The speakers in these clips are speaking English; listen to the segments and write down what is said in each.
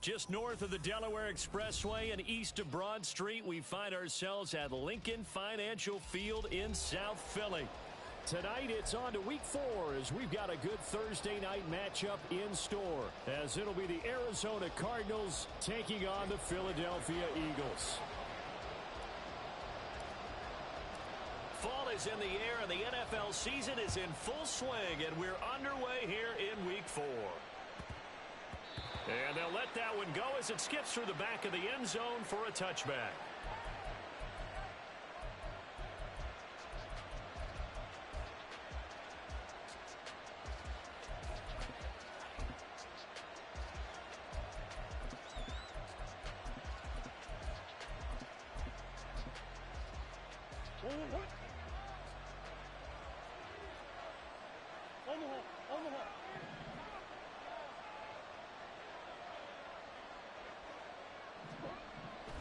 Just north of the Delaware Expressway and east of Broad Street, we find ourselves at Lincoln Financial Field in South Philly. Tonight, it's on to Week 4 as we've got a good Thursday night matchup in store, as it'll be the Arizona Cardinals taking on the Philadelphia Eagles. Fall is in the air, and the NFL season is in full swing, and we're underway here in Week 4. And they'll let that one go as it skips through the back of the end zone for a touchback.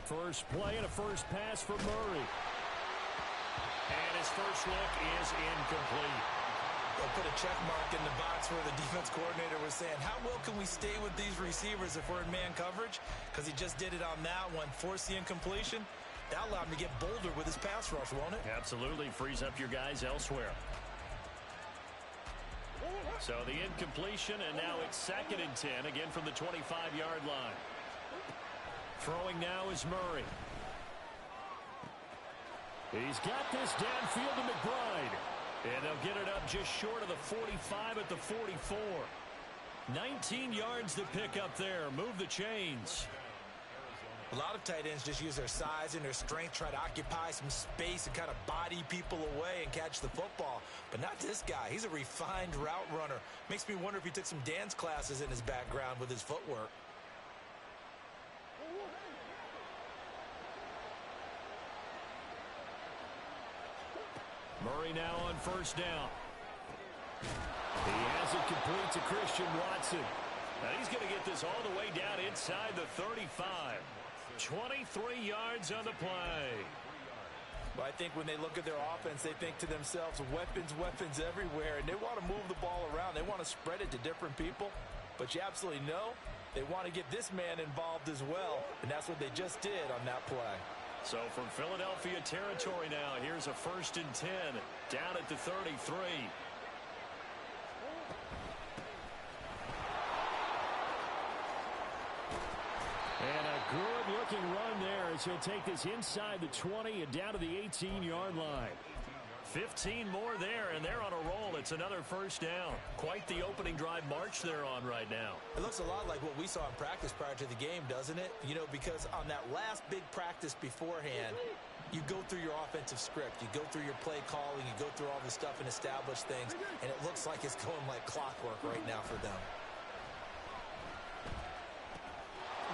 First play and a first pass for Murray. And his first look is incomplete. They'll put a check mark in the box where the defense coordinator was saying, how well can we stay with these receivers if we're in man coverage? Because he just did it on that one. Force the incompletion. That allowed him to get bolder with his pass rush, won't it? Absolutely. Frees up your guys elsewhere. So the incompletion, and now it's 2nd and 10, again from the 25-yard line. Throwing now is Murray. He's got this downfield to McBride. And they'll get it up just short of the 45 at the 44. 19 yards to pick up there. Move the chains. A lot of tight ends just use their size and their strength, try to occupy some space and kind of body people away and catch the football. But not this guy. He's a refined route runner. Makes me wonder if he took some dance classes in his background with his footwork. Murray now on first down. He has it complete to Christian Watson. Now he's going to get this all the way down inside the 35. 23 yards on the play. Well, I think when they look at their offense, they think to themselves, weapons, weapons everywhere, and they want to move the ball around. They want to spread it to different people, but you absolutely know they want to get this man involved as well, and that's what they just did on that play. So from Philadelphia territory now, here's a 1st and 10 down at the 33. And a good-looking run there as he'll take this inside the 20 and down to the 18-yard line. 15 more there, and they're on a roll. It's another first down. Quite the opening drive march they're on right now. It looks a lot like what we saw in practice prior to the game, doesn't it? You know, because on that last big practice beforehand, you go through your offensive script. You go through your play calling. You go through all the stuff and establish things, and it looks like it's going like clockwork right now for them.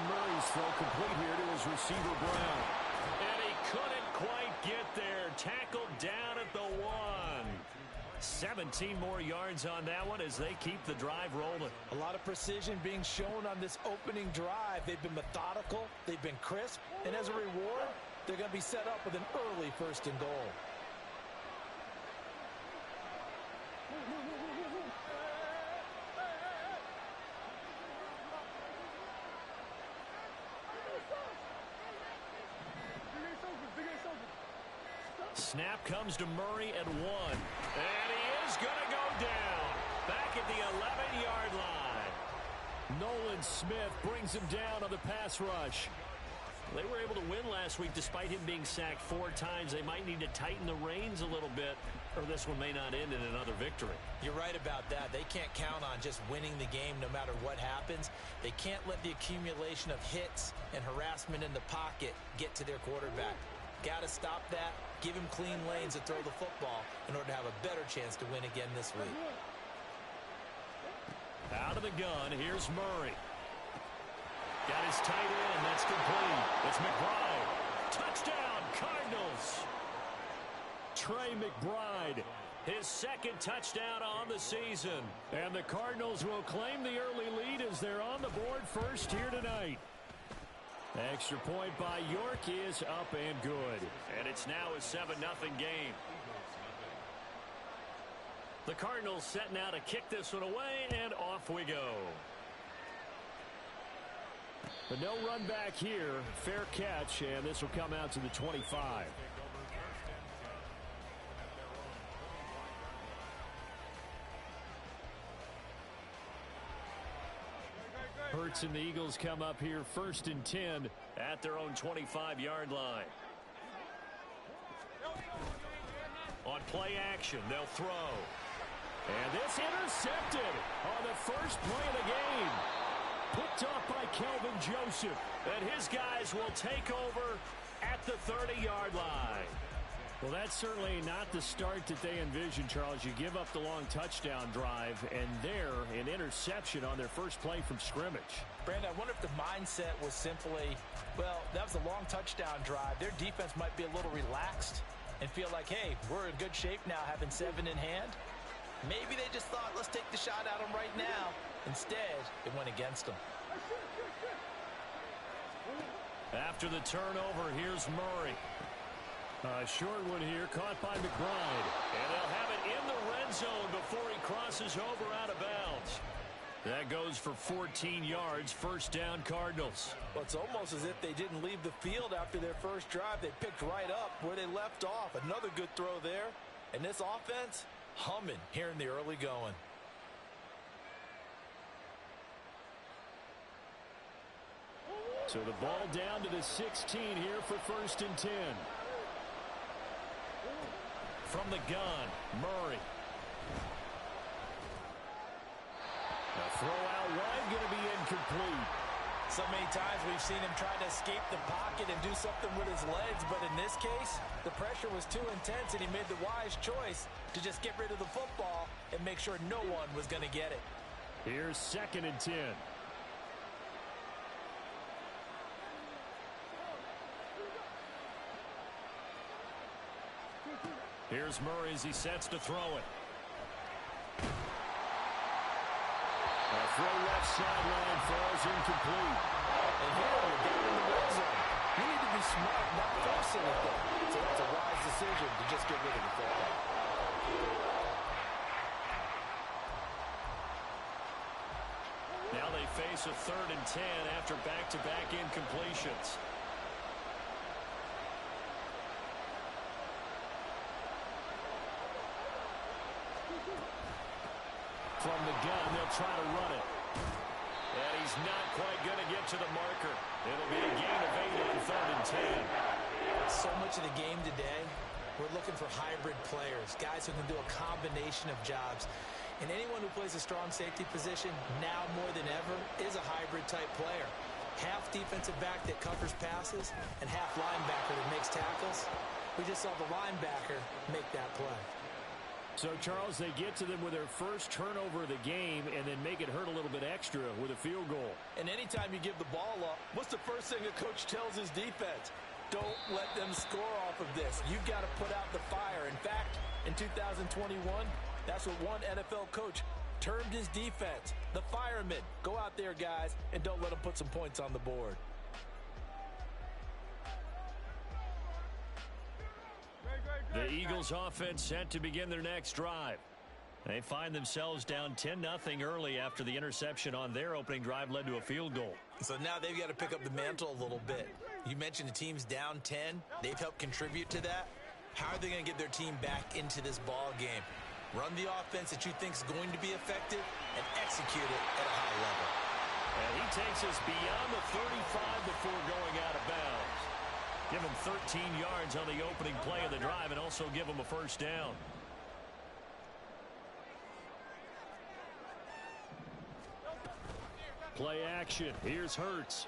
Murray's throw complete here to his receiver, Brown. And he couldn't quite get there. Tackled down at the 1. 17 more yards on that one as they keep the drive rolling. A lot of precision being shown on this opening drive. They've been methodical. They've been crisp. And as a reward, they're going to be set up with an early 1st and goal. Snap comes to Murray at 1. And he is going to go down. Back at the 11-yard line. Nolan Smith brings him down on the pass rush. They were able to win last week despite him being sacked 4 times. They might need to tighten the reins a little bit, or this one may not end in another victory. You're right about that. They can't count on just winning the game no matter what happens. They can't let the accumulation of hits and harassment in the pocket get to their quarterback. Got to stop that, give him clean lanes to throw the football in order to have a better chance to win again this week. Out of the gun, here's Murray. Got his tight end, that's complete. It's McBride. Touchdown, Cardinals. Trey McBride, his 2nd touchdown on the season. And the Cardinals will claim the early lead as they're on the board first here tonight. Extra point by York is up and good. And it's now a 7-0 game. The Cardinals set now to kick this one away, and off we go. But no run back here. Fair catch, and this will come out to the 25. Hurts and the Eagles come up here 1st and 10 at their own 25-yard line. On play action, they'll throw. And this intercepted on the first play of the game. Picked off by Kelvin Joseph. And his guys will take over at the 30-yard line. Well, that's certainly not the start that they envisioned, Charles. You give up the long touchdown drive, and there, an interception on their first play from scrimmage. Brandon, I wonder if the mindset was simply, well, that was a long touchdown drive. Their defense might be a little relaxed and feel like, hey, we're in good shape now having 7 in hand. Maybe they just thought, let's take the shot at them right now. Instead, it went against them. After the turnover, here's Murray. Short one here, caught by McBride. And they'll have it in the red zone before he crosses over out of bounds. That goes for 14 yards, first down Cardinals. Well, it's almost as if they didn't leave the field after their first drive. They picked right up where they left off. Another good throw there. And this offense, humming here in the early going. So the ball down to the 16 here for 1st and 10. From the gun, Murray. A throw out wide, going to be incomplete. So many times we've seen him try to escape the pocket and do something with his legs, but in this case, the pressure was too intense and he made the wise choice to just get rid of the football and make sure no one was going to get it. Here's 2nd and 10. Here's Murray as he sets to throw it. A throw left sideline falls incomplete. And here we're down in the red zone. You need to be smart, not forcing it there. So that's a wise decision to just get rid of the football. Now they face a 3rd and 10 after back-to-back incompletions. From the gun, they'll try to run it. And he's not quite going to get to the marker. It'll be a gain of 8 on 3rd and 10. So much of the game today, we're looking for hybrid players, guys who can do a combination of jobs. And anyone who plays a strong safety position, now more than ever, is a hybrid type player. Half defensive back that covers passes and half linebacker that makes tackles. We just saw the linebacker make that play. So, Charles, they get to them with their first turnover of the game and then make it hurt a little bit extra with a field goal. And anytime you give the ball up, what's the first thing a coach tells his defense? Don't let them score off of this. You've got to put out the fire. In fact, in 2021, that's what one NFL coach termed his defense, the firemen. Go out there, guys, and don't let them put some points on the board. The Eagles offense set to begin their next drive. They find themselves down 10-0 early after the interception on their opening drive led to a field goal. So now they've got to pick up the mantle a little bit. You mentioned the team's down 10. They've helped contribute to that. How are they going to get their team back into this ball game? Run the offense that you think is going to be effective and execute it at a high level. And he takes us beyond the 35 before going out of bounds. Give him 13 yards on the opening play of the drive and also give him a first down. Play action. Here's Hurts.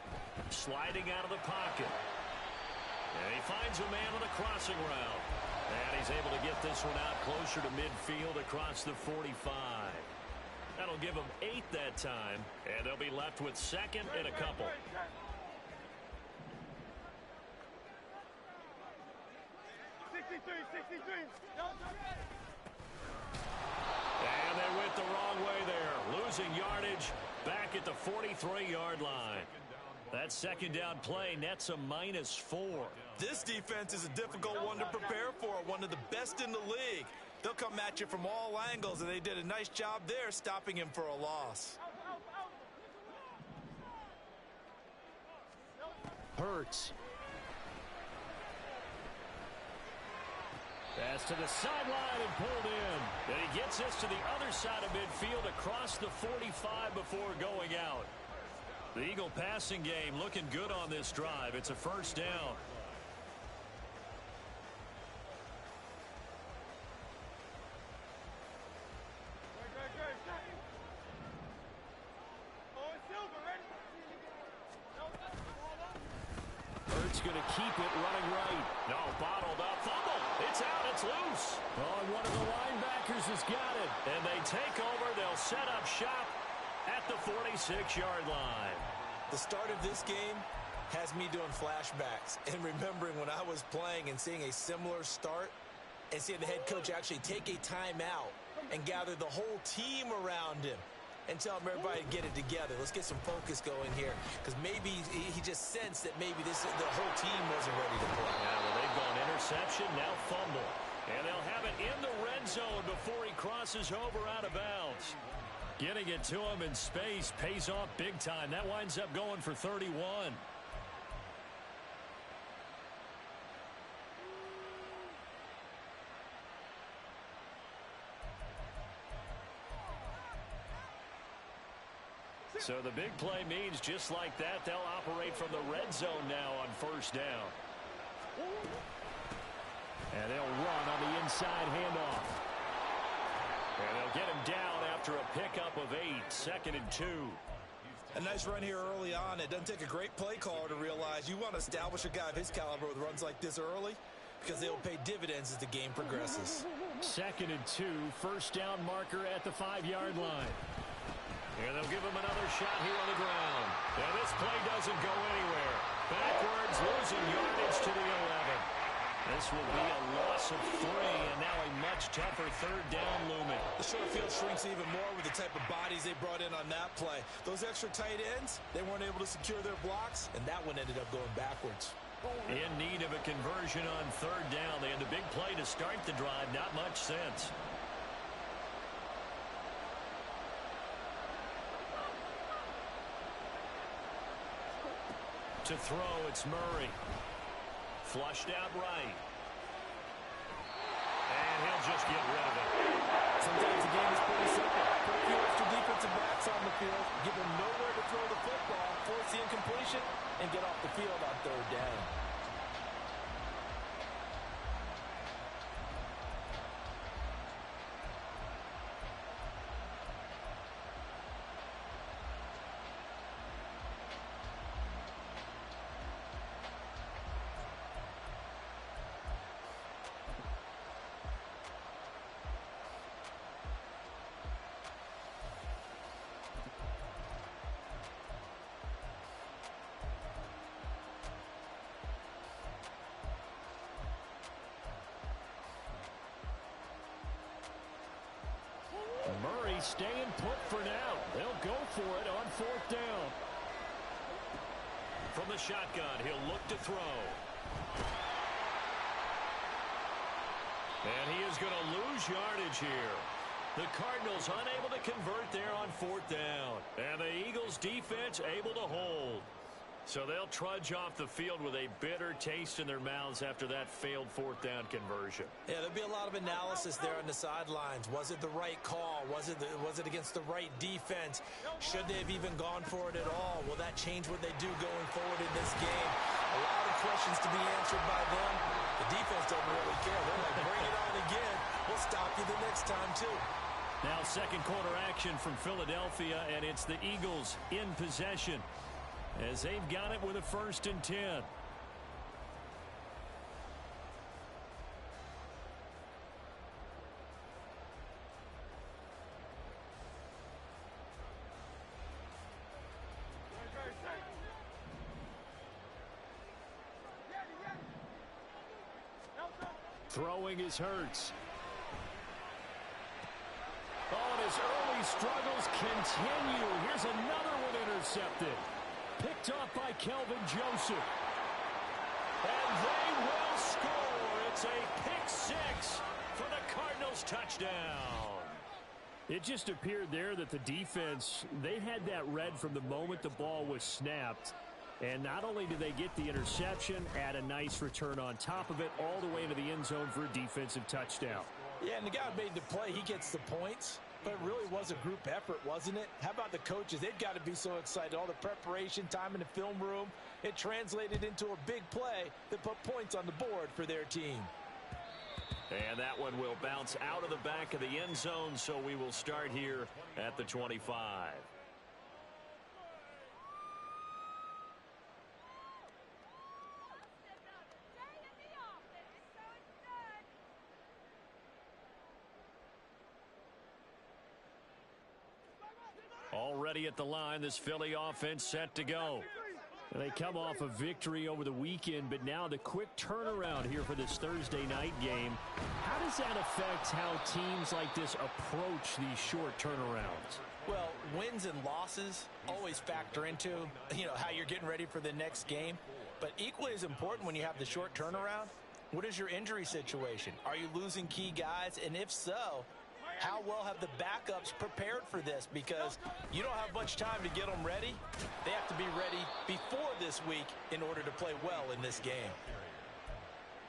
Sliding out of the pocket. And he finds a man on a crossing route. And he's able to get this one out closer to midfield across the 45. That'll give him 8 that time. And they'll be left with 2nd and a couple. And they went the wrong way there. Losing yardage back at the 43-yard line. That second down play nets a -4. This defense is a difficult one to prepare for, one of the best in the league. They'll come at you from all angles, and they did a nice job there stopping him for a loss. Hurts. Pass to the sideline and pulled in. And he gets this to the other side of midfield across the 45 before going out. The Eagle passing game looking good on this drive. It's a first down. Hurts going to keep it running right. No, bottled up. Fumble. It's out. It's loose. Oh, and one of the linebackers has got it. And they take over. They'll set up shop at the 46-yard line. The start of this game has me doing flashbacks and remembering when I was playing and seeing a similar start and seeing the head coach actually take a timeout and gather the whole team around him and tell him everybody to get it together. Let's get some focus going here, because maybe he just sensed that maybe the whole team wasn't ready to play. Yeah, well, they've gone interception, now fumble. And they'll have it in the red zone before he crosses over out of bounds. Getting it to him in space pays off big time. That winds up going for 31. So the big play means just like that, they'll operate from the red zone now on first down. And they'll run on the inside handoff. And they'll get him down after a pickup of 8, 2nd and 2. A nice run here early on. It doesn't take a great play caller to realize you want to establish a guy of his caliber with runs like this early, because they'll pay dividends as the game progresses. 2nd and 2, first down marker at the 5-yard line. And they'll give him another shot here on the ground. And this play doesn't go anywhere. Backwards, losing yardage to the 11. This will be a loss of 3, and now a much tougher third down looming. The short field shrinks even more with the type of bodies they brought in on that play. Those extra tight ends, they weren't able to secure their blocks, and that one ended up going backwards. In need of a conversion on third down. They had the big play to start the drive. Not much sense. To throw, it's Murray. Flushed out right. And he'll just get rid of it. Sometimes the game is pretty simple. Put a few extra defensive backs on the field, give them nowhere to throw the football, force the incompletion, and get off the field on third down. Murray staying put for now. They'll go for it on fourth down. From the shotgun, he'll look to throw. And he is going to lose yardage here. The Cardinals unable to convert there on fourth down. And the Eagles defense able to hold. So they'll trudge off the field with a bitter taste in their mouths after that failed fourth down conversion. Yeah, there'll be a lot of analysis there on the sidelines. Was it the right call? Was it against the right defense? Should they have even gone for it at all? Will that change what they do going forward in this game? A lot of questions to be answered by them. The defense doesn't really care. They're like, bring it on again. We'll stop you the next time, too. Now second quarter action from Philadelphia, and it's the Eagles in possession, as they've got it with a 1st and 10. Throwing is Hurts. Oh, and his early struggles continue. Here's another one intercepted. Picked off by Kelvin Joseph. And they will score. It's a pick 6 for the Cardinals touchdown. It just appeared there that the defense, they had that read from the moment the ball was snapped. And not only do they get the interception, add a nice return on top of it, all the way into the end zone for a defensive touchdown. Yeah, and the guy who made the play, he gets the points. But it really was a group effort, wasn't it? How about the coaches? They've got to be so excited. All the preparation, time in the film room, it translated into a big play that put points on the board for their team. And that one will bounce out of the back of the end zone, so we will start here at the 25. Already at the line, this Philly offense set to go. They come off a victory over the weekend, but now the quick turnaround here for this Thursday night game. How does that affect how teams like this approach these short turnarounds? Well, wins and losses always factor into, how you're getting ready for the next game. But equally as important when you have the short turnaround, what is your injury situation? Are you losing key guys? And if so, how well have the backups prepared for this? Because you don't have much time to get them ready. They have to be ready before this week in order to play well in this game.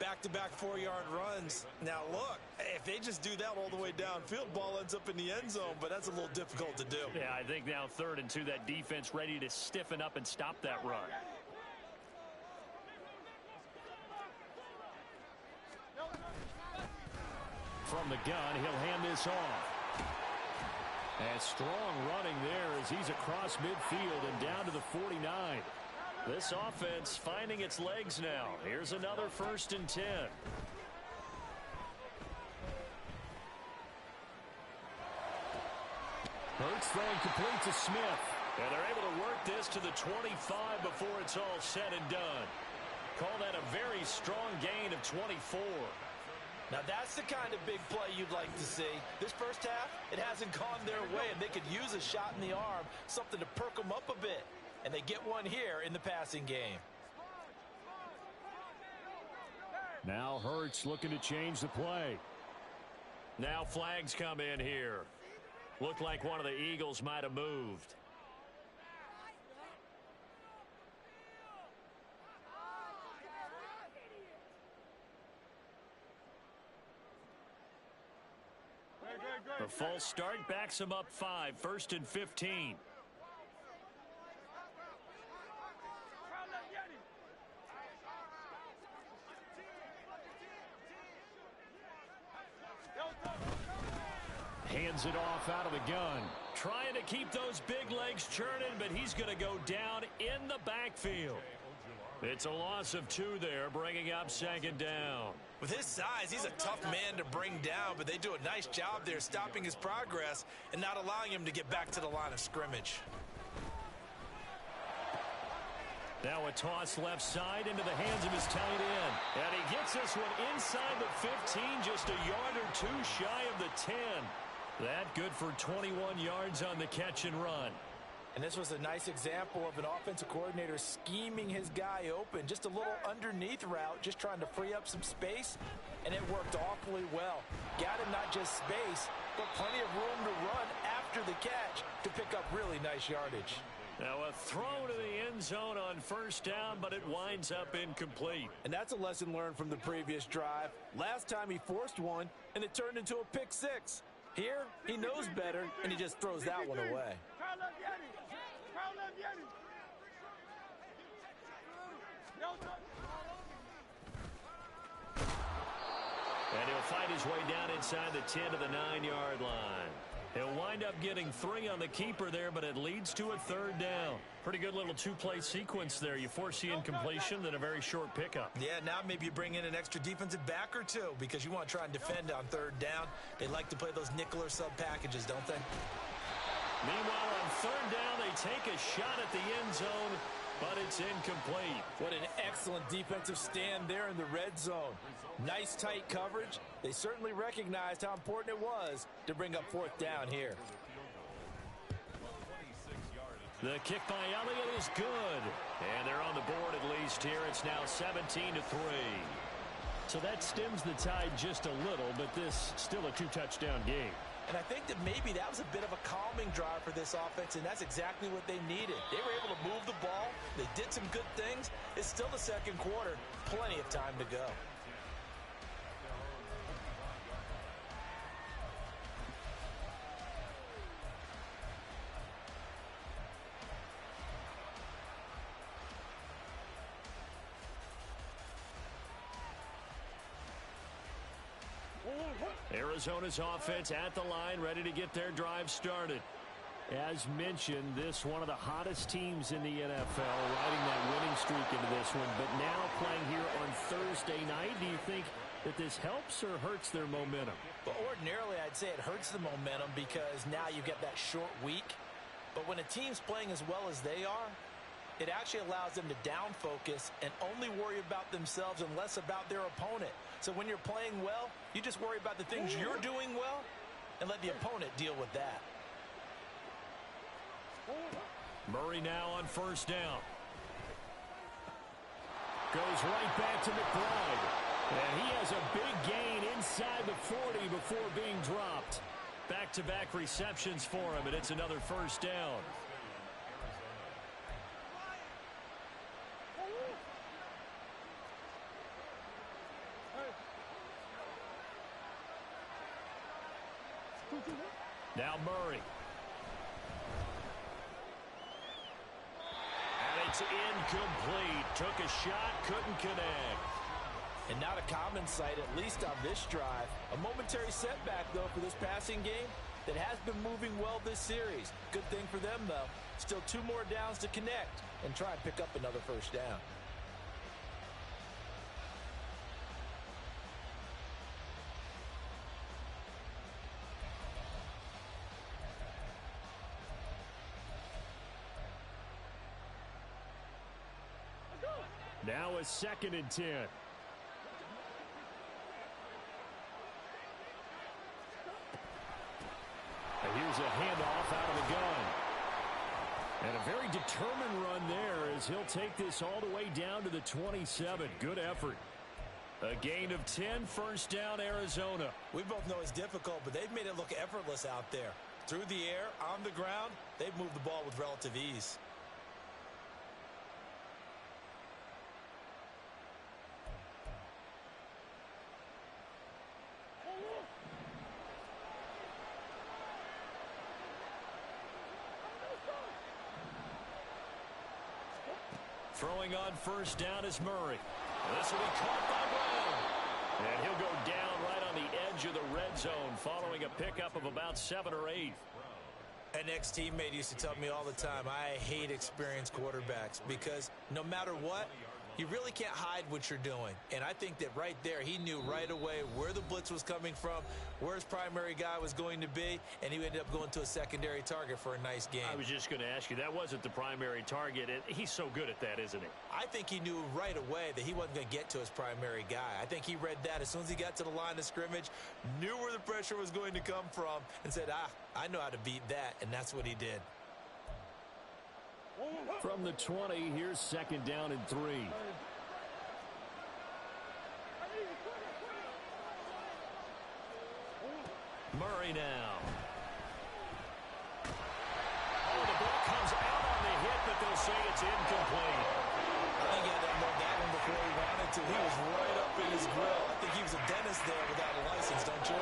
Back-to-back 4-yard runs. Now, look, if they just do that all the way downfield, ball ends up in the end zone, but that's a little difficult to do. Yeah, I think now 3rd and 2, that defense ready to stiffen up and stop that run. From the gun, he'll hand this off. And strong running there as he's across midfield and down to the 49. This offense finding its legs now. Here's another 1st and 10. Hurts throwing complete to Smith. And they're able to work this to the 25 before it's all said and done. Call that a very strong gain of 24. Now that's the kind of big play you'd like to see. This first half, it hasn't gone their way, and they could use a shot in the arm, something to perk them up a bit. And they get one here in the passing game. Now Hurts looking to change the play. Now flags come in here. Looked like one of the Eagles might have moved. The false start backs him up 5, 1st and 15. Hands it off out of the gun. Trying to keep those big legs churning, but he's going to go down in the backfield. It's a loss of 2 there, bringing up 2nd down. With his size, he's a tough man to bring down, but they do a nice job there stopping his progress and not allowing him to get back to the line of scrimmage. Now a toss left side into the hands of his tight end. And he gets this one inside the 15, just a yard or 2 shy of the 10. That good for 21 yards on the catch and run. And this was a nice example of an offensive coordinator scheming his guy open. Just a little underneath route, just trying to free up some space, and it worked awfully well. Got him not just space, but plenty of room to run after the catch to pick up really nice yardage. Now a throw to the end zone on 1st down, but it winds up incomplete. And that's a lesson learned from the previous drive. Last time he forced one, and it turned into a pick 6. Here, he knows better, and he just throws that one away. And he'll fight his way down inside the 10 to the 9-yard line. He'll wind up getting 3 on the keeper there, but it leads to a 3rd down. Pretty good little 2-play sequence there. You force the incompletion, then a very short pickup. Yeah, now maybe you bring in an extra defensive back or 2 because you want to try and defend on 3rd down. They like to play those nickel or sub packages, don't they? Meanwhile, on 3rd down, they take a shot at the end zone, but it's incomplete. What an excellent defensive stand there in the red zone. Nice tight coverage. They certainly recognized how important it was to bring up 4th down here. The kick by Elliott is good. And they're on the board at least here. It's now 17-3. So that stems the tide just a little, but this still a 2-touchdown game. And I think that maybe that was a bit of a calming drive for this offense, and that's exactly what they needed. They were able to move the ball. They did some good things. It's still the second quarter. Plenty of time to go. Arizona's offense at the line, ready to get their drive started. As mentioned, this one of the hottest teams in the NFL, riding that winning streak into this one. But now playing here on Thursday night, do you think that this helps or hurts their momentum? Well, ordinarily, I'd say it hurts the momentum because now you get that short week. But when a team's playing as well as they are, it actually allows them to down focus and only worry about themselves and less about their opponent. So when you're playing well, you just worry about the things you're doing well and let the opponent deal with that. Murray now on first down. Goes right back to McBride. And he has a big gain inside the 40 before being dropped. Back-to-back receptions for him, and it's another first down. Now Murray. And it's incomplete. Took a shot, couldn't connect. And not a common sight, at least on this drive. A momentary setback, though, for this passing game that has been moving well this series. Good thing for them, though. Still 2 more downs to connect and try and pick up another first down. Now a 2nd and 10. And here's a handoff out of the gun. And a very determined run there as he'll take this all the way down to the 27. Good effort. A gain of 10, first down, Arizona. We both know it's difficult, but they've made it look effortless out there. Through the air, on the ground, they've moved the ball with relative ease. Throwing on first down is Murray. This will be caught by Brown. And he'll go down right on the edge of the red zone following a pickup of about 7 or 8. An ex-teammate used to tell me all the time, I hate experienced quarterbacks because no matter what, you really can't hide what you're doing. And I think that right there, he knew right away where the blitz was coming from, where his primary guy was going to be, and he ended up going to a secondary target for a nice game. I was just going to ask you, that wasn't the primary target. He's so good at that, isn't he? I think he knew right away that he wasn't going to get to his primary guy. I think he read that as soon as he got to the line of scrimmage, knew where the pressure was going to come from, and said, I know how to beat that, and that's what he did. From the 20, here's 2nd down and 3. Murray now. Oh, the ball comes out on the hit, but they'll say it's incomplete. I think he had to unload that one before he wanted to. He was right up in his grill. I think he was a dentist there without a license, don't you?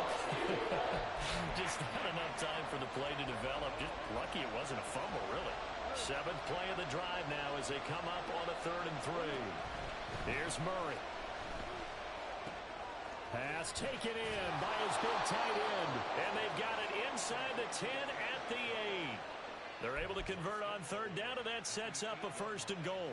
Just not enough time for the play to develop. Just lucky it wasn't a fumble, really. 7th play of the drive now as they come up on a 3rd and 3. Here's Murray. Pass taken in by his big tight end. And they've got it inside the 10 at the 8. They're able to convert on 3rd down, and that sets up a 1st and goal.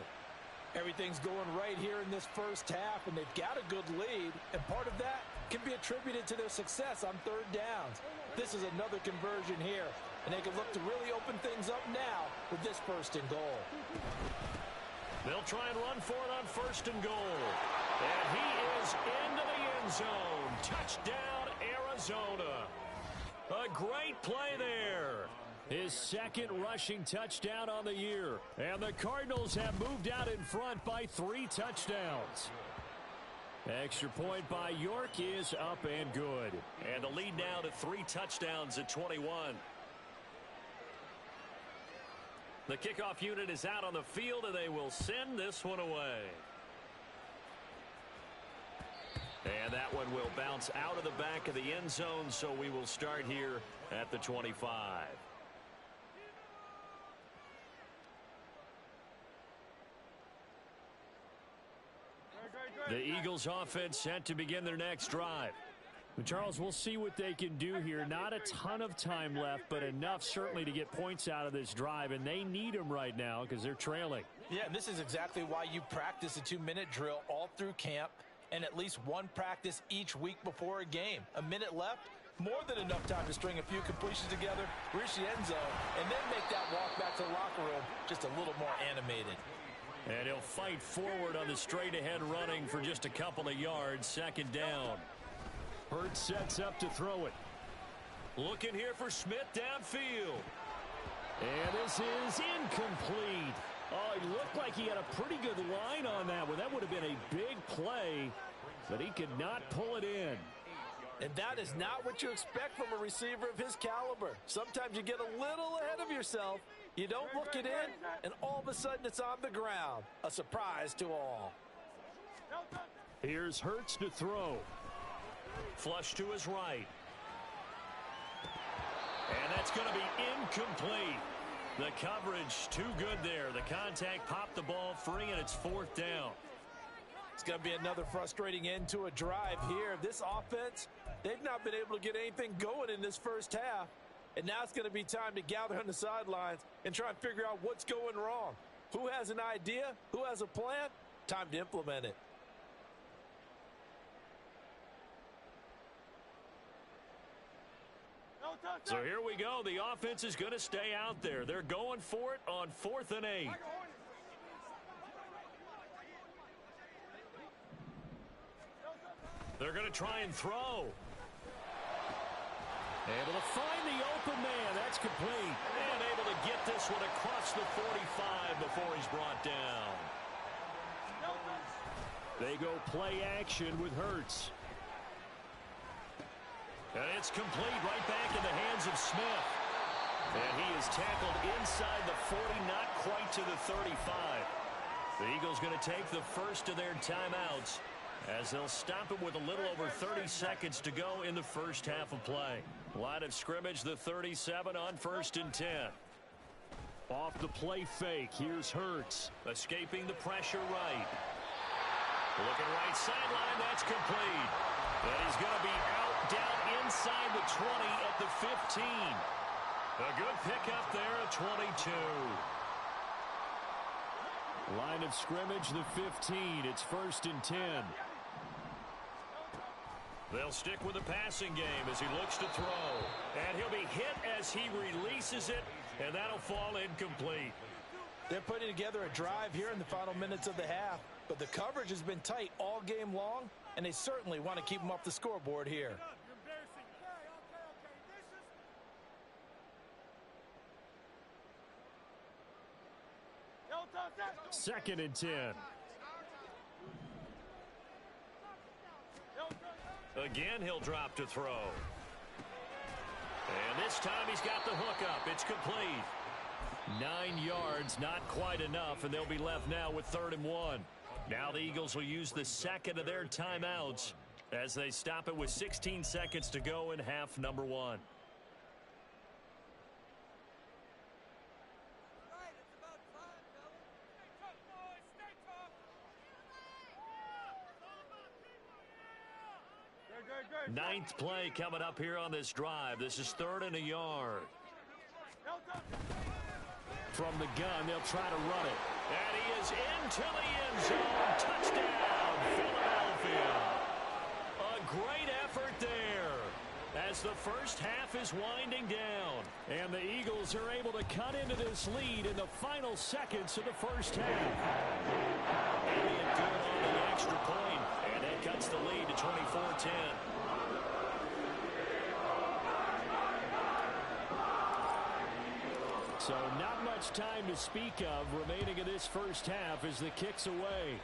Everything's going right here in this first half, and they've got a good lead. And part of that can be attributed to their success on 3rd downs. This is another conversion here, and they can look to really open things up now with this 1st and goal. They'll try and run for it on 1st and goal. And he is into the end zone. Touchdown, Arizona. A great play there. His 2nd rushing touchdown on the year. And the Cardinals have moved out in front by 3 touchdowns. Extra point by York is up and good. And the lead now to 3 touchdowns at 21. The kickoff unit is out on the field, and they will send this one away. And that one will bounce out of the back of the end zone, so we will start here at the 25. The Eagles offense set to begin their next drive. Charles, we'll see what they can do here. Not a ton of time left, but enough certainly to get points out of this drive, and they need them right now because they're trailing. Yeah, and this is exactly why you practice a 2-minute drill all through camp and at least one practice each week before a game. A minute left, more than enough time to string a few completions together, reach the end zone, and then make that walk back to the locker room just a little more animated. And he'll fight forward on the straight-ahead running for just a couple of yards. Second down. Hurts sets up to throw it. Looking here for Smith downfield. And this is incomplete. Oh, it looked like he had a pretty good line on that one. That would have been a big play, but he could not pull it in. And that is not what you expect from a receiver of his caliber. Sometimes you get a little ahead of yourself. You don't look it in, and all of a sudden it's on the ground. A surprise to all. Here's Hurts to throw. Flush to his right. And that's going to be incomplete. The coverage too good there. The contact popped the ball free, and it's 4th down. It's going to be another frustrating end to a drive here. This offense, they've not been able to get anything going in this first half. And now it's going to be time to gather on the sidelines and try and figure out what's going wrong. Who has an idea? Who has a plan? Time to implement it. So here we go. The offense is going to stay out there. They're going for it on 4th and 8. They're going to try and throw. Able to find the open man. That's complete. And able to get this one across the 45 before he's brought down. They go play action with Hurts. And it's complete right back in the hands of Smith. And he is tackled inside the 40, not quite to the 35. The Eagles going to take the first of their timeouts as they'll stop it with a little over 30 seconds to go in the first half of play. Line of scrimmage, the 37 on 1st and 10. Off the play fake, here's Hurts. Escaping the pressure right. Looking right sideline, that's complete. And he's going to be out down inside the 20 at the 15. A good pickup there at 22. Line of scrimmage, the 15. It's 1st and 10. They'll stick with the passing game as he looks to throw. And he'll be hit as he releases it, and that'll fall incomplete. They're putting together a drive here in the final minutes of the half, but the coverage has been tight all game long, and they certainly want to keep them off the scoreboard here. 2nd and 10. Again, he'll drop to throw. And this time he's got the hook up. It's complete. 9 yards, not quite enough, and they'll be left now with 3rd and 1. Now the Eagles will use the second of their timeouts as they stop it with 16 seconds to go in half number 1. Ninth play coming up here on this drive. This is 3rd and a yard. From the gun, they'll try to run it. And he is into the end zone. Touchdown, Philadelphia. A great effort there as the first half is winding down. And the Eagles are able to cut into this lead in the final seconds of the first half. Elliott good on the extra point, and that cuts the lead to 24-10. So not much time to speak of remaining in this first half as the kick's away.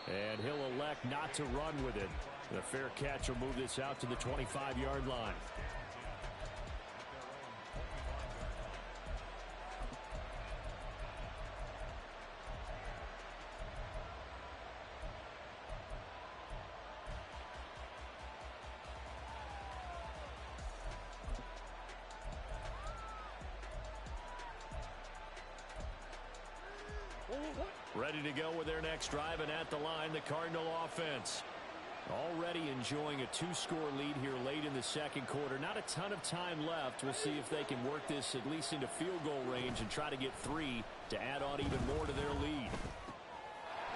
And he'll elect not to run with it. The fair catch will move this out to the 25-yard line. Ready to go with their next drive, and at the line, the Cardinal offense. Already enjoying a two-score lead here late in the second quarter. Not a ton of time left. We'll see if they can work this at least into field goal range and try to get 3 to add on even more to their lead.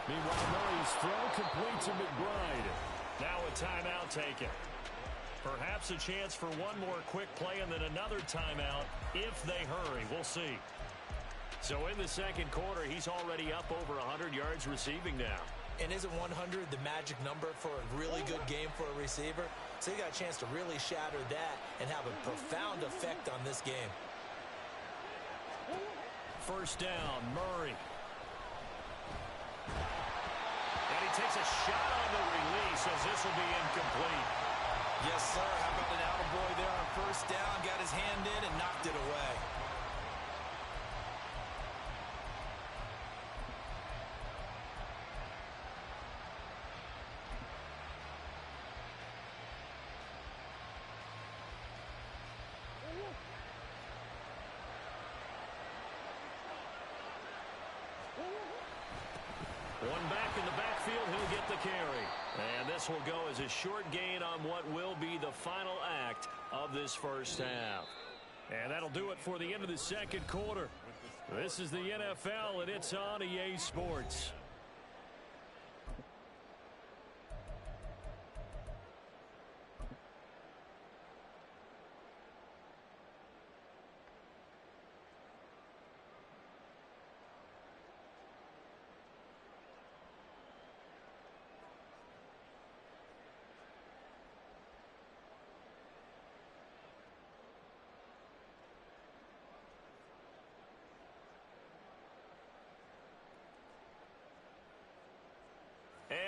Meanwhile, Murray's throw complete to McBride. Now a timeout taken. Perhaps a chance for one more quick play and then another timeout if they hurry. We'll see. So in the second quarter, he's already up over 100 yards receiving now. And isn't 100 the magic number for a really good game for a receiver? So he got a chance to really shatter that and have a profound effect on this game. First down, Murray. And he takes a shot on the release as this will be incomplete. Yes, sir. How about an attaboy there on first down? Got his hand in and knocked it away. One back in the backfield, he'll get the carry. And this will go as a short gain on what will be the final act of this first half. And that'll do it for the end of the second quarter. This is the NFL, and it's on EA Sports.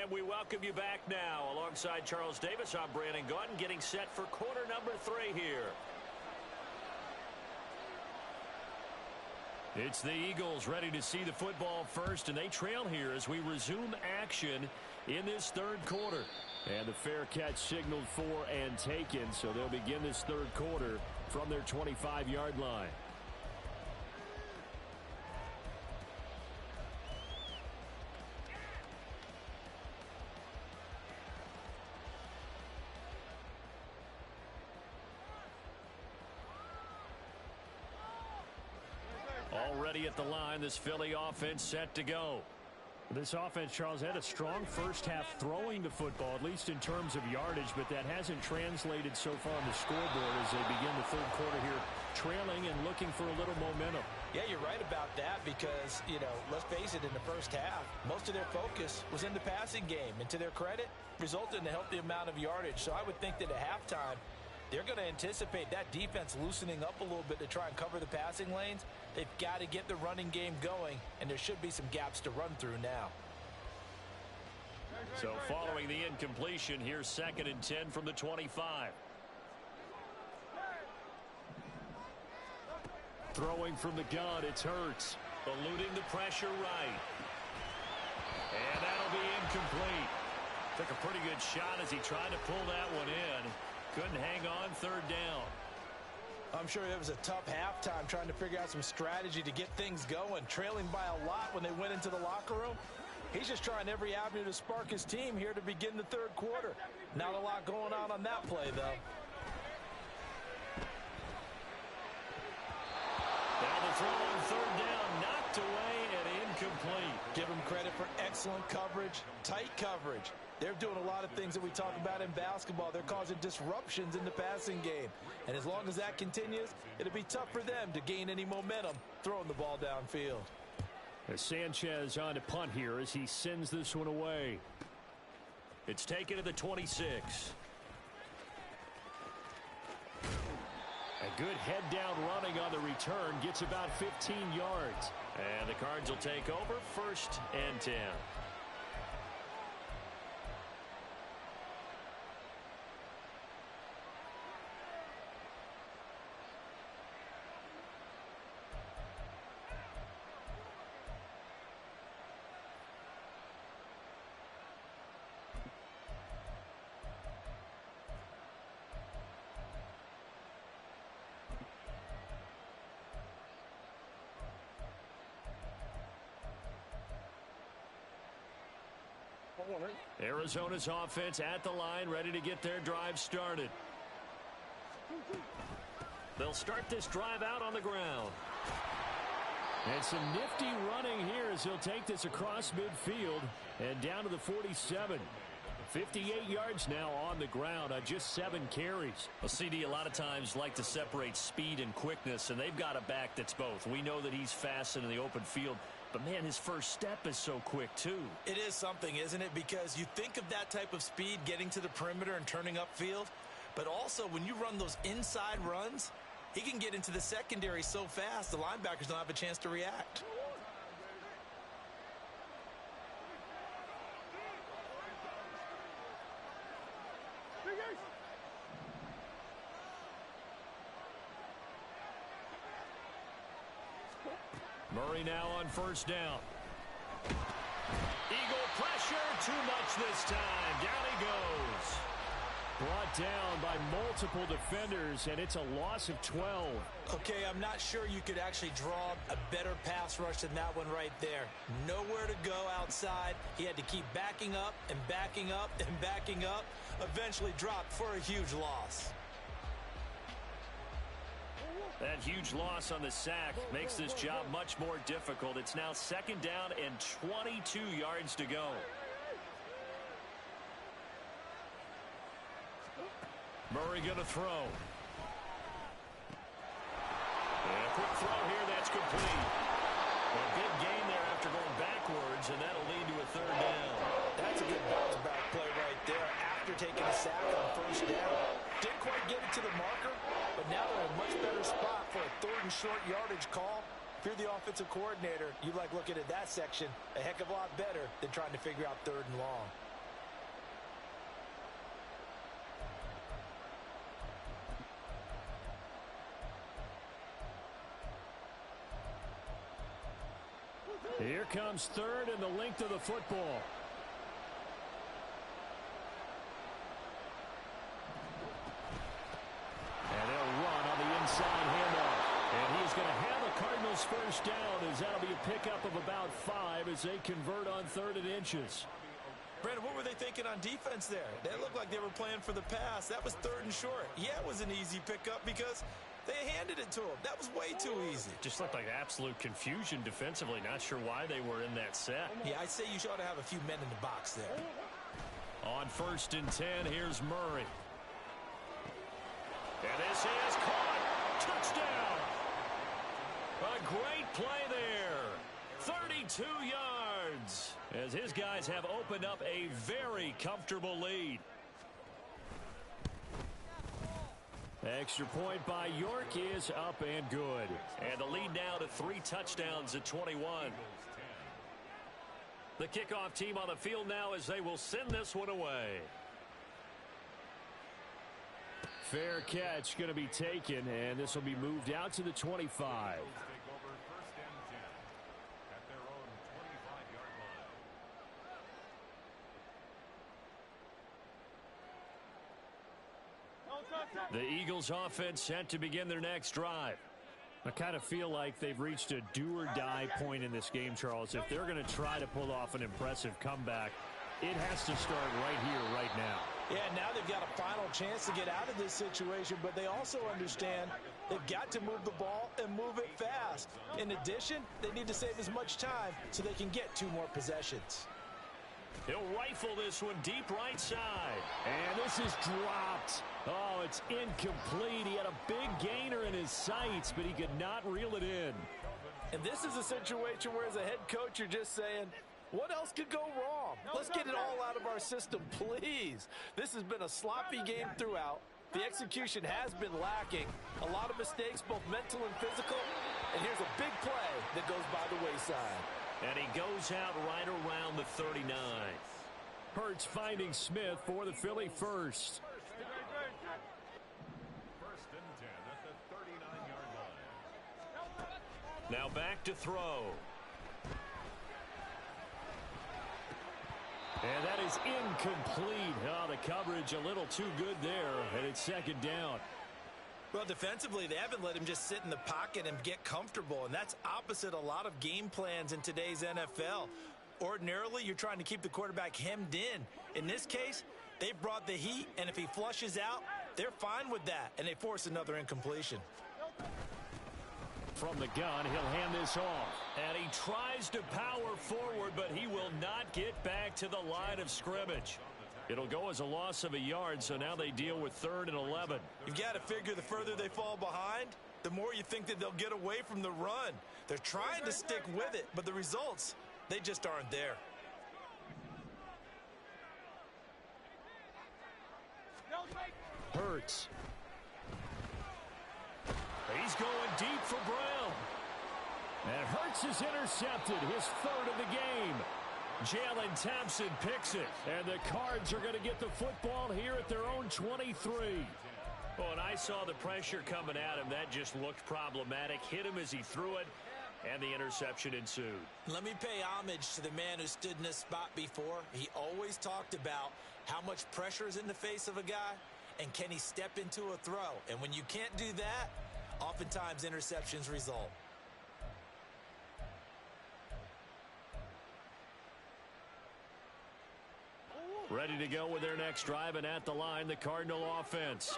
And we welcome you back now. Alongside Charles Davis, I'm Brandon Gaudin, getting set for quarter number 3 here. It's the Eagles ready to see the football first, and they trail here as we resume action in this third quarter. And the fair catch signaled for and taken, so they'll begin this third quarter from their 25-yard line. Already at the line, this Philly offense set to go. This offense, Charles, had a strong first half throwing the football, at least in terms of yardage, but that hasn't translated so far on the scoreboard as they begin the third quarter here, trailing and looking for a little momentum. Yeah, you're right about that because, you know, let's face it, in the first half, most of their focus was in the passing game. And to their credit, resulted in a healthy amount of yardage. So I would think that at halftime, they're going to anticipate that defense loosening up a little bit to try and cover the passing lanes. They've got to get the running game going, and there should be some gaps to run through now. So following the incompletion, here's 2nd and 10 from the 25. Throwing from the gun, it's Hurts. Eluding the pressure right. And that'll be incomplete. Took a pretty good shot as he tried to pull that one in. Couldn't hang on, third down. I'm sure it was a tough halftime trying to figure out some strategy to get things going. Trailing by a lot when they went into the locker room. He's just trying every avenue to spark his team here to begin the third quarter. Not a lot going on that play, though. Now the throw on third down, knocked away and incomplete. Give him credit for excellent coverage, tight coverage. They're doing a lot of things that we talk about in basketball. They're causing disruptions in the passing game. And as long as that continues, it'll be tough for them to gain any momentum throwing the ball downfield. As Sanchez on to punt here as he sends this one away. It's taken to the 26. A good head down running on the return. Gets about 15 yards. And the Cards will take over 1st and 10. Arizona's offense at the line, ready to get their drive started. They'll start this drive out on the ground. And some nifty running here as he'll take this across midfield and down to the 47. 58 yards now on the ground on just 7 carries. Well, CD a lot of times like to separate speed and quickness, and they've got a back that's both. We know that he's fast in the open field, but, man, his first step is so quick, too. It is something, isn't it? Because you think of that type of speed getting to the perimeter and turning upfield, but also when you run those inside runs, he can get into the secondary so fast the linebackers don't have a chance to react. Murray now on first down. Eagle pressure, too much this time. Down he goes. Brought down by multiple defenders, and it's a loss of 12. Okay, I'm not sure you could actually draw a better pass rush than that one right there. Nowhere to go outside. He had to keep backing up and backing up and backing up. Eventually dropped for a huge loss. That huge loss on the sack makes this job much more difficult. It's now second down and 22 yards to go. Murray going to throw. And a quick throw here, that's complete. A big gain there after going backwards, and that'll lead to a third down. That's a good bounce back play right there after taking a sack on first down. Didn't quite get it to the marker, but now they're in a much better spot for a third and short yardage call. If you're the offensive coordinator, you like looking at that section a heck of a lot better than trying to figure out third and long. Here comes third and the length of the football. And they'll run on the inside handoff. And he's going to have a Cardinals first down as that'll be a pickup of about 5 as they convert on 3rd and inches. Brandon, what were they thinking on defense there? They looked like they were playing for the pass. That was 3rd and short. Yeah, it was an easy pickup because they handed it to him. That was way too easy. Just looked like absolute confusion defensively. Not sure why they were in that set. Yeah, I'd say you ought to have a few men in the box there. On 1st and 10, here's Murray. And this is caught. Touchdown. A great play there. 32 yards. As his guys have opened up a very comfortable lead. Extra point by York is up and good. And the lead now to 3 touchdowns at 21. The kickoff team on the field now as they will send this one away. Fair catch going to be taken, and this will be moved out to the 25. The Eagles offense set to begin their next drive. I kind of feel like they've reached a do-or-die point in this game, Charles. If they're going to try to pull off an impressive comeback, it has to start right here, right now. Yeah, now they've got a final chance to get out of this situation, but they also understand they've got to move the ball and move it fast. In addition, they need to save as much time so they can get 2 more possessions. He'll rifle this one deep right side. And this is dropped. Oh, it's incomplete. He had a big gainer in his sights, but he could not reel it in. And this is a situation where as a head coach, you're just saying, what else could go wrong? Let's get it all out of our system, please. This has been a sloppy game throughout. The execution has been lacking. A lot of mistakes, both mental and physical. And here's a big play that goes by the wayside. And he goes out right around the 39. Hurts finding Smith for the Philly first. First and 10 at the 39-yard line. Now back to throw. And that is incomplete. Oh, the coverage a little too good there, and it's second down. Well, defensively, they haven't let him just sit in the pocket and get comfortable, and that's opposite a lot of game plans in today's NFL. Ordinarily, you're trying to keep the quarterback hemmed in. In this case, they brought the heat, and if he flushes out, they're fine with that, and they force another incompletion. From the gun, he'll hand this off. And he tries to power forward, but he will not get back to the line of scrimmage. It'll go as a loss of a yard, so now they deal with 3rd and 11. You've got to figure the further they fall behind, the more you think that they'll get away from the run. They're trying to stick with it, but the results, they just aren't there. Hurts. He's going deep for Brown. And Hurts is intercepted, his 3rd of the game. Jalen Thompson picks it. And the Cards are going to get the football here at their own 23. Oh, and I saw the pressure coming at him. That just looked problematic. Hit him as he threw it, and the interception ensued. Let me pay homage to the man who stood in this spot before. He always talked about how much pressure is in the face of a guy, and can he step into a throw. And when you can't do that, oftentimes interceptions result. Ready to go with their next drive, and at the line, the Cardinal offense.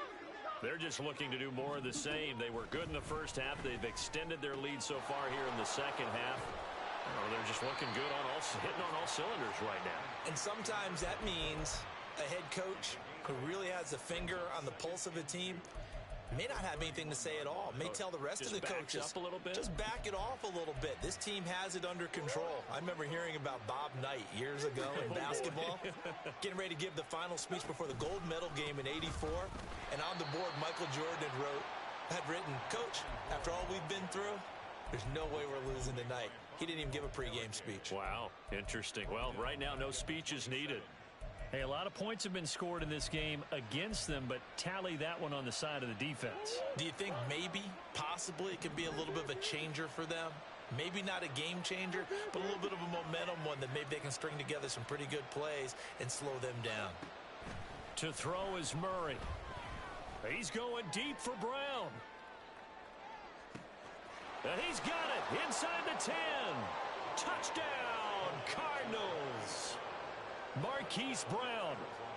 They're just looking to do more of the same. They were good in the first half. They've extended their lead so far here in the second half. Oh, they're just looking good hitting on all cylinders right now. And sometimes that means a head coach who really has a finger on the pulse of a team may not have anything to say at all. May tell the rest of the coaches, up a little bit. Just back it off a little bit. This team has it under control. I remember hearing about Bob Knight years ago in basketball, getting ready to give the final speech before the gold medal game in '84. And on the board, Michael Jordan had written, "Coach, after all we've been through, there's no way we're losing tonight." He didn't even give a pregame speech. Wow, interesting. Well, right now, no speech is needed. Hey, a lot of points have been scored in this game against them, but tally that one on the side of the defense. Do you think maybe, possibly, it could be a little bit of a changer for them? Maybe not a game changer, but a little bit of a momentum one that maybe they can string together some pretty good plays and slow them down. To throw is Murray. He's going deep for Brown. And he's got it inside the 10. Touchdown, Cardinals. Marquise Brown,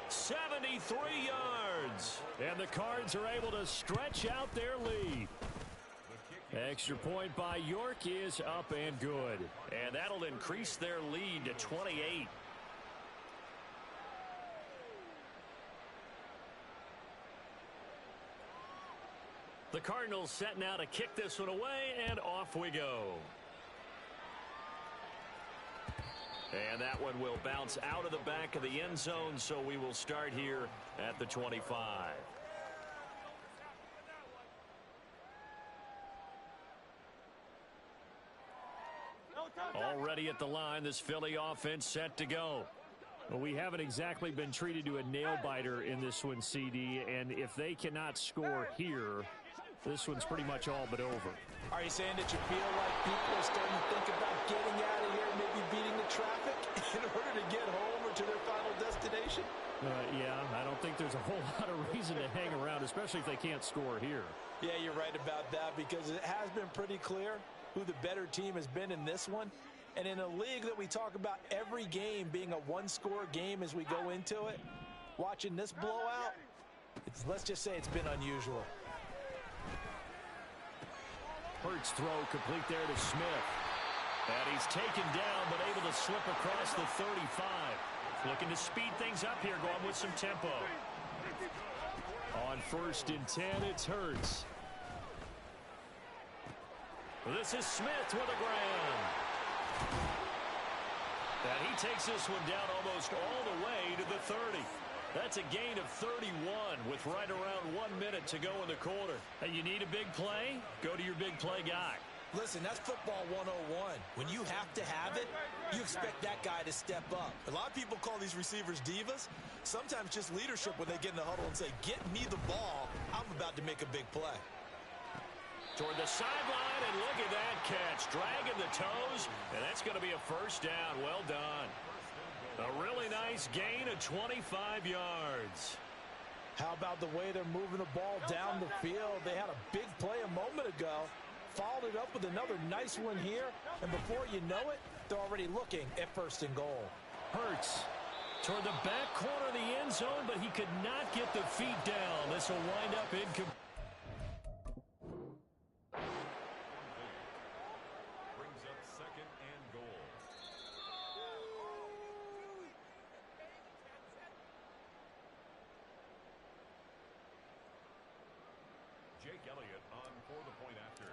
73 yards. And the Cards are able to stretch out their lead. Extra point by York is up and good. And that'll increase their lead to 28. The Cardinals set now to kick this one away, and off we go. And that one will bounce out of the back of the end zone, so we will start here at the 25. Already at the line, this Philly offense set to go. Well, we haven't exactly been treated to a nail-biter in this one, CD, and if they cannot score here, this one's pretty much all but over. Are you saying that you feel like people are starting to think about getting out of here, maybe beating the traffic in order to get home or to their final destination? Yeah, I don't think there's a whole lot of reason to hang around, especially if they can't score here. Yeah, you're right about that, because it has been pretty clear who the better team has been in this one. And in a league that we talk about every game being a one-score game as we go into it, watching this blowout, let's just say it's been unusual. Hurts throw complete there to Smith. And he's taken down, but able to slip across the 35. Looking to speed things up here, going with some tempo. On 1st and 10, it's Hurts. This is Smith with a grab. And he takes this one down almost all the way to the 30. That's a gain of 31 with right around 1 minute to go in the quarter. Hey, you need a big play? Go to your big play guy. Listen, that's football 101. When you have to have it, you expect that guy to step up. A lot of people call these receivers divas. Sometimes just leadership when they get in the huddle and say, "Get me the ball. I'm about to make a big play." Toward the sideline, and look at that catch. Dragging the toes, and that's going to be a first down. Well done. A really nice gain of 25 yards. How about the way they're moving the ball down the field? They had a big play a moment ago. followed it up with another nice one here, and before you know it, they're already looking at 1st and goal. Hurts toward the back corner of the end zone, but he could not get the feet down. This will wind up incomplete. Brings up 2nd and goal. Jake Elliott on for the point after.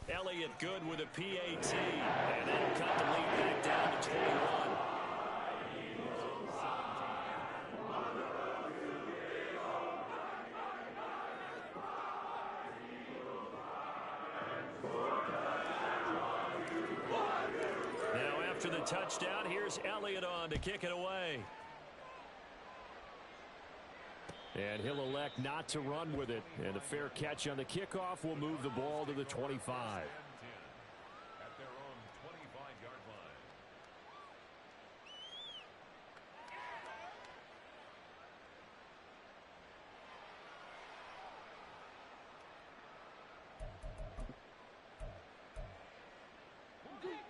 Elliott good with a PAT, and that'll cut the lead back down to 21. Now after the touchdown, here's Elliott on to kick it away. And he'll elect not to run with it. And a fair catch on the kickoff will move the ball to the 25. At their own 25-yard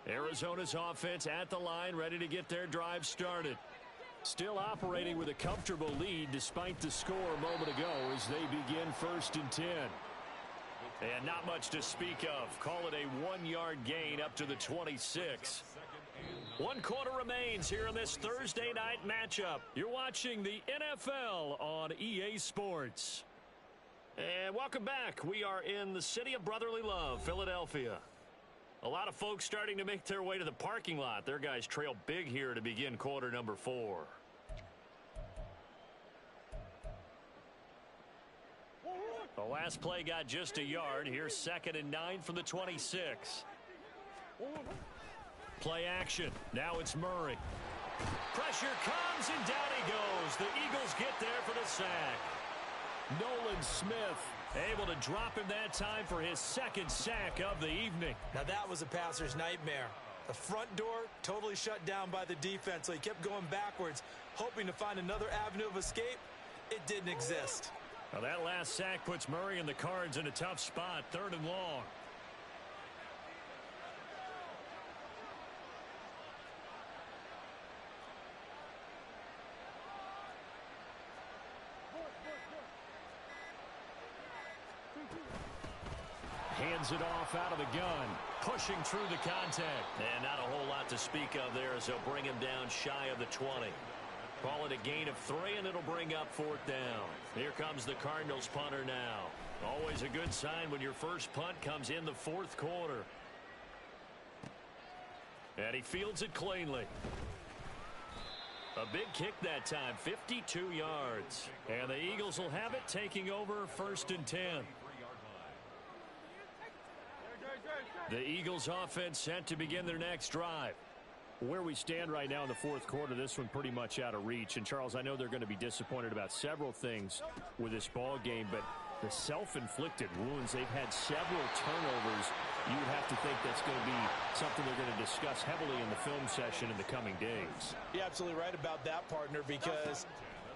line. Arizona's offense at the line, ready to get their drive started. Still operating with a comfortable lead despite the score a moment ago as they begin 1st and 10. And not much to speak of. Call it a 1-yard gain up to the 26. 1 quarter remains here in this Thursday night matchup. You're watching the NFL on EA Sports. And welcome back. We are in the city of brotherly love, Philadelphia. A lot of folks starting to make their way to the parking lot. Their guys trail big here to begin quarter number 4. The last play got just a yard. Here's 2nd and 9 from the 26. Play action. Now it's Murray. Pressure comes and down he goes. The Eagles get there for the sack. Nolan Smith able to drop him that time for his 2nd sack of the evening. Now that was a passer's nightmare. The front door totally shut down by the defense, so he kept going backwards, hoping to find another avenue of escape. It didn't exist. Now that last sack puts Murray and the Cards in a tough spot, 3rd and long. Hands it off out of the gun, pushing through the contact. And not a whole lot to speak of there as they'll bring him down shy of the 20. Call it a gain of 3, and it'll bring up 4th down. Here comes the Cardinals punter now. Always a good sign when your first punt comes in the 4th quarter. And he fields it cleanly. A big kick that time, 52 yards. And the Eagles will have it, taking over 1st and 10. The Eagles offense set to begin their next drive. Where we stand right now in the 4th quarter, this one pretty much out of reach. And, Charles, I know they're going to be disappointed about several things with this ball game, but the self-inflicted wounds, they've had several turnovers. You would have to think that's going to be something they're going to discuss heavily in the film session in the coming days. You're absolutely right about that, partner, because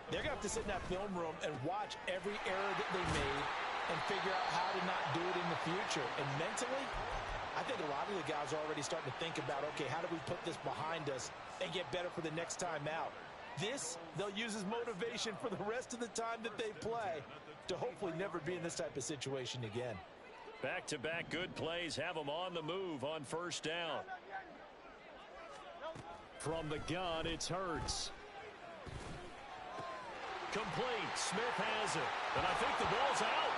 they're going to have to sit in that film room and watch every error that they made and figure out how to not do it in the future. And mentally, I think a lot of the guys are already starting to think about, okay, how do we put this behind us and get better for the next time out? This, they'll use as motivation for the rest of the time that they play to hopefully never be in this type of situation again. Back-to-back good plays have them on the move on 1st down. From the gun, it's Hurts. Complete. Smith has it. And I think the ball's out.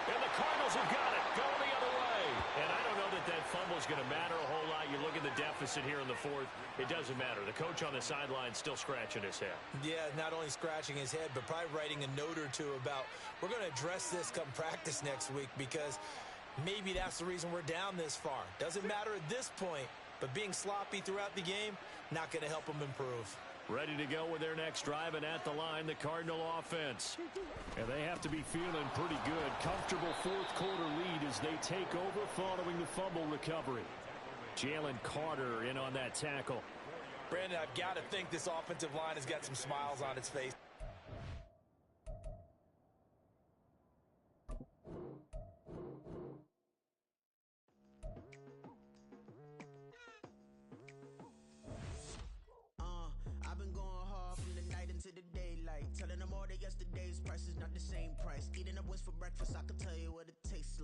And the Cardinals have got it. Going the other way. And I don't know that that fumble's going to matter a whole lot. You look at the deficit here in the 4th. It doesn't matter. The coach on the sideline still scratching his head. Yeah, not only scratching his head, but probably writing a note or two about, we're going to address this come practice next week, because maybe that's the reason we're down this far. Doesn't matter at this point, but being sloppy throughout the game, not going to help them improve. Ready to go with their next drive, and at the line, the Cardinal offense. And they have to be feeling pretty good. Comfortable 4th quarter lead as they take over following the fumble recovery. Jalen Carter in on that tackle. Brandon, I've got to think this offensive line has got some smiles on its face. to the daylight. Telling them all that yesterday's price is not the same price. Eating a